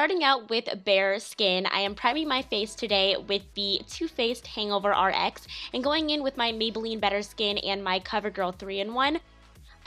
starting out with bare skin, I am priming my face today with the Too Faced Hangover RX and going in with my Maybelline Better Skin and my CoverGirl 3-in-1.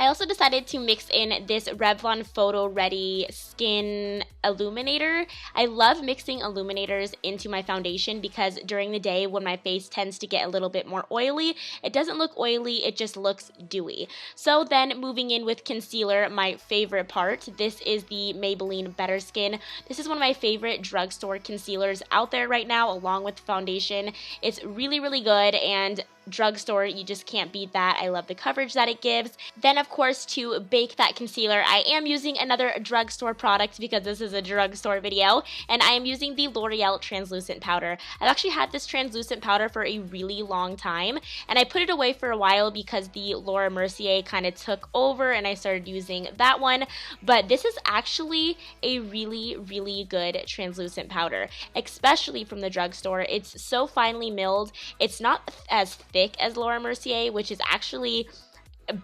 I also decided to mix in this Revlon Photo Ready Skin Illuminator. I love mixing illuminators into my foundation because during the day when my face tends to get a little bit more oily, it doesn't look oily, it just looks dewy. So then moving in with concealer, my favorite part, this is the Maybelline Better Skin. This is one of my favorite drugstore concealers out there right now along with the foundation. It's really, really good, and drugstore, you just can't beat that. I love the coverage that it gives. Then of course, to bake that concealer, I am using another drugstore product because this is a drugstore video, and I am using the L'Oreal translucent powder. I've actually had this translucent powder for a really long time, and I put it away for a while because the Laura Mercier kind of took over and I started using that one, but this is actually a really, really good translucent powder, especially from the drugstore. It's so finely milled. It's not as thick as Laura Mercier, which is actually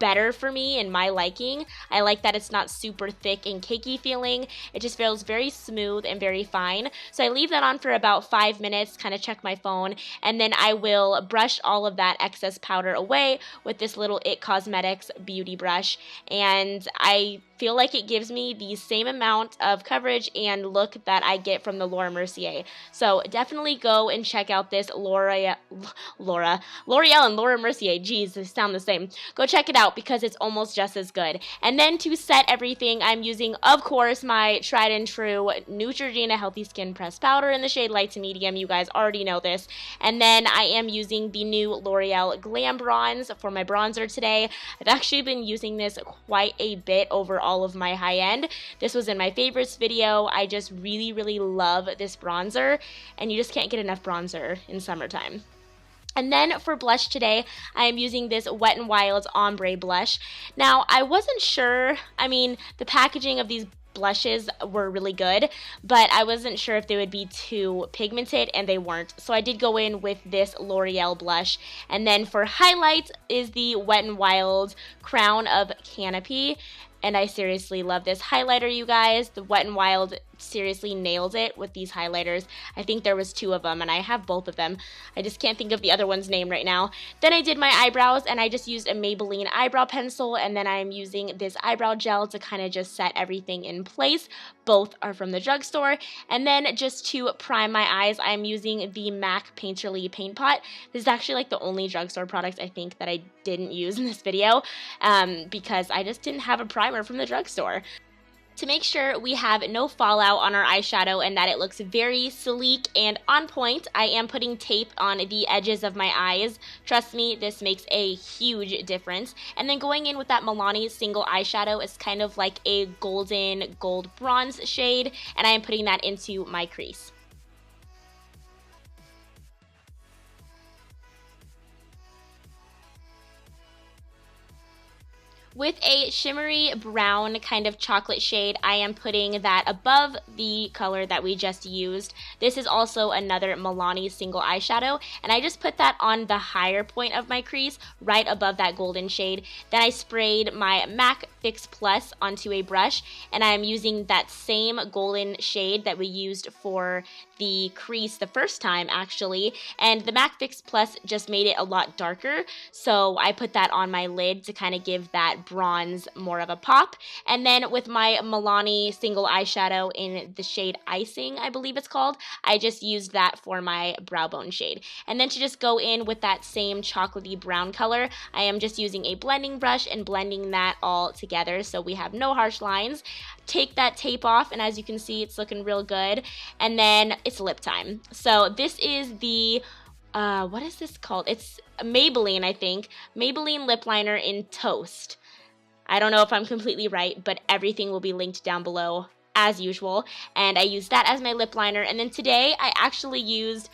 better for me in my liking. I like that it's not super thick and cakey feeling. It just feels very smooth and very fine. So I leave that on for about 5 minutes, kind of check my phone, and then I will brush all of that excess powder away with this little IT Cosmetics beauty brush, and I feel like it gives me the same amount of coverage and look that I get from the Laura Mercier. So definitely go and check out this L'Oreal and Laura Mercier. Geez, they sound the same. Go check it out because it's almost just as good. And then to set everything, I'm using, of course, my tried and true Neutrogena Healthy Skin Pressed Powder in the shade light to medium. You guys already know this. And then I am using the new L'Oreal Glam Bronze for my bronzer today. I've actually been using this quite a bit over all of my high end. This was in my favorites video. I just really, really love this bronzer, and you just can't get enough bronzer in summertime. And then for blush today, I am using this Wet n Wild Ombre Blush. Now, I wasn't sure, the packaging of these blushes were really good, but I wasn't sure if they would be too pigmented, and they weren't. So I did go in with this L'Oreal blush. And then for highlights is the Wet n Wild Crown of Canopy. And I seriously love this highlighter, you guys. The Wet n Wild seriously nailed it with these highlighters. I think there was 2 of them, and I have both of them. I just can't think of the other one's name right now. Then I did my eyebrows, and I just used a Maybelline eyebrow pencil, and then I'm using this eyebrow gel to kind of just set everything in place. Both are from the drugstore. And then just to prime my eyes, I'm using the MAC Painterly Paint Pot. This is actually like the only drugstore product I think that I didn't use in this video because I just didn't have a primer from the drugstore. To make sure we have no fallout on our eyeshadow and that it looks very sleek and on point, I am putting tape on the edges of my eyes. Trust me, this makes a huge difference. And then going in with that Milani single eyeshadow is kind of like a golden gold bronze shade, and I am putting that into my crease. With a shimmery brown kind of chocolate shade, I am putting that above the color that we just used. This is also another Milani single eyeshadow, and I just put that on the higher point of my crease, right above that golden shade. Then I sprayed my MAC Fix Plus onto a brush, and I am using that same golden shade that we used for the crease the first time, actually, and the MAC Fix Plus just made it a lot darker, so I put that on my lid to kind of give that bronze more of a pop. And then with my Milani single eyeshadow in the shade Icing, I believe it's called, I just used that for my brow bone shade. And then to just go in with that same chocolatey brown color, I am just using a blending brush and blending that all together so we have no harsh lines. Take that tape off, and as you can see, it's looking real good. And then it's lip time. So this is the what is this called? It's Maybelline, I think. Maybelline lip liner in Toast. I don't know if I'm completely right, but everything will be linked down below as usual. And I used that as my lip liner. And then today I actually used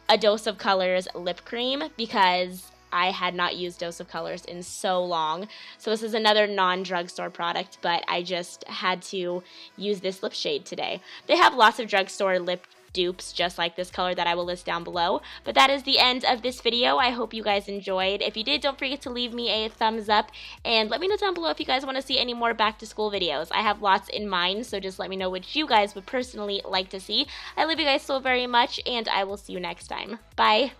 a Dose of Colors lip cream because I had not used Dose of Colors in so long. So this is another non-drugstore product, but I just had to use this lip shade today. They have lots of drugstore lip dupes just like this color that I will list down below. But that is the end of this video. I hope you guys enjoyed. If you did, don't forget to leave me a thumbs up and let me know down below if you guys want to see any more back to school videos. I have lots in mind, so just let me know which you guys would personally like to see. I love you guys so very much, and I will see you next time. Bye!